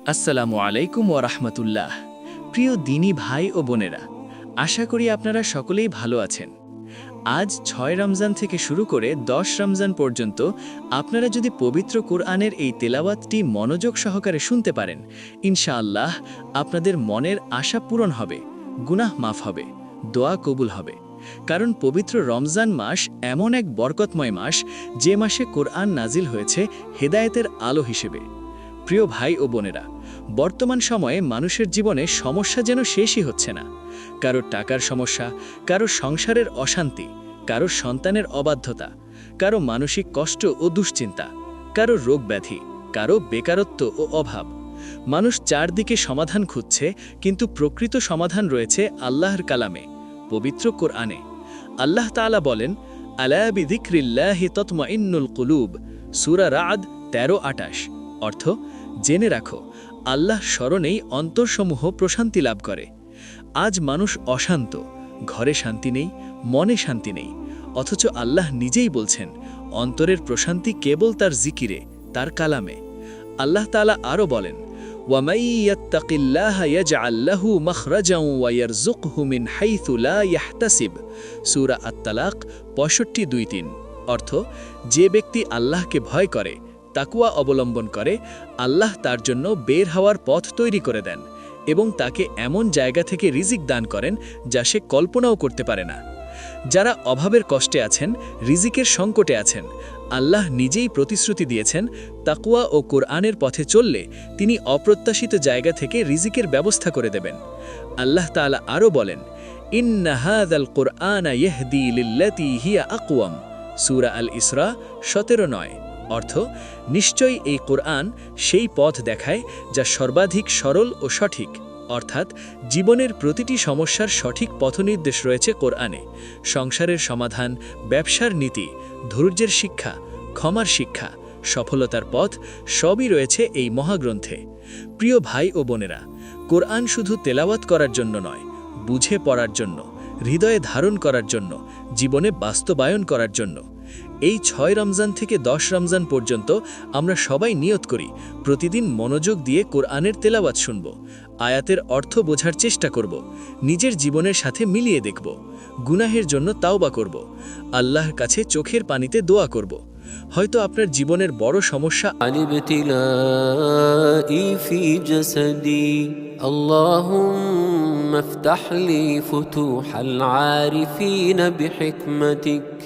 আসসালামু আলাইকুম ওয়া রাহমাতুল্লাহ। প্রিয় দিনী ভাই ও বোনেরা, আশা করি আপনারা সকলেই ভালো আছেন। আজ ৬ রমজান থেকে শুরু করে ১০ রমজান পর্যন্ত আপনারা যদি পবিত্র কোরআনের এই তেলাওয়াতটি মনোযোগ সহকারে শুনতে পারেন, ইনশাআল্লাহ আপনাদের মনের আশা পূরণ হবে, গুনাহ মাফ হবে, দোয়া কবুল হবে। কারণ পবিত্র রমজান মাস এমন এক বরকতময় মাস, যে মাসে কোরআন নাজিল হয়েছে হেদায়েতের আলো হিসেবে। প্রিয় ভাই ও বোনেরা, বর্তমান সময়ে মানুষের জীবনে সমস্যা যেন শেষই হচ্ছে না। কারো টাকার সমস্যা, কারো সংসারের অশান্তি, কারো সন্তানের অবাধ্যতা, কারো মানসিক কষ্ট ও দুশ্চিন্তা, কারো রোগ ব্যাধি, কারো বেকারত্ব ও অভাব। মানুষ চারদিকে সমাধান খুঁজছে, কিন্তু প্রকৃত সমাধান রয়েছে আল্লাহর কালামে, পবিত্র কোরআনে। আল্লাহ তাআলা বলেন, আলা বিযিকরিল্লাহি তাতমাইন্নুল কুলুব, সূরা রা'দ ১৩-২৮। অর্থ, জেনে রাখো, আল্লাহ স্মরণেই অন্তরসমূহ প্রশান্তি লাভ করে। আজ মানুষ অশান্ত, ঘরে শান্তি নেই, মনে শান্তি নেই, অথচ আল্লাহ নিজেই বলছেন অন্তরের প্রশান্তি কেবল তার জিকিরে, তার কালামে। আল্লাহ তাআলা আরও বলেন, ওয়ামাই ইয়াত্তাকিল্লাহা ইয়াজআল লাহু মাখরাজাও ওয়া ইয়ারযুকহু মিন হাইথু লা ইয়াহতাসিব, সূরা আত-তালাক ৬৫-২-৩। অর্থ, যে ব্যক্তি আল্লাহকে ভয় করে, তাকওয়া অবলম্বন করে, আল্লাহ তার জন্য বের হওয়ার পথ তৈরি করে দেন এবং তাকে এমন জায়গা থেকে রিজিক দান করেন যা সে কল্পনাও করতে পারে না। যারা অভাবের কষ্টে আছেন, রিজিকের সংকটে আছেন, আল্লাহ নিজেই প্রতিশ্রুতি দিয়েছেন তাকওয়া ও কোরআনের পথে চললে তিনি অপ্রত্যাশিত জায়গা থেকে রিজিকের ব্যবস্থা করে দেবেন। আল্লাহ তাআলা আরও বলেন, ইন্না হাযাল কুরআনা ইয়াহদি লিল্লাতী হিয়া আকওয়াম, সূরা আল ইসরা ১৭-৯। অর্থ, নিশ্চয়ই এই কোরআন সেই পথ দেখায় যা সর্বাধিক সরল ও সঠিক। অর্থাৎ জীবনের প্রতিটি সমস্যার সঠিক পথনির্দেশ রয়েছে কোরআনে। সংসারের সমাধান, ব্যবসার নীতি, ধৈর্যের শিক্ষা, ক্ষমার শিক্ষা, সফলতার পথ সবই রয়েছে এই মহাগ্রন্থে। প্রিয় ভাই ও বোনেরা, কোরআন শুধু তেলাওয়াত করার জন্য নয়, বুঝে পড়ার জন্য, হৃদয়ে ধারণ করার জন্য, জীবনে বাস্তবায়ন করার জন্য। এই ৬ রমজান থেকে ১০ রমজান পর্যন্ত আমরা সবাই নিয়ত করি প্রতিদিন মনোযোগ দিয়ে কোরআনের তেলাওয়াত শুনব, আয়াতের অর্থ বোঝার চেষ্টা করব, নিজের জীবনের সাথে মিলিয়ে দেখব, গুনাহের জন্য তাওবা করব, আল্লাহর কাছে চোখের পানিতে দোয়া করব। হয়তো আপনার জীবনের বড় সমস্যা اللهم افتح لي فتوح العارفين بحكمتك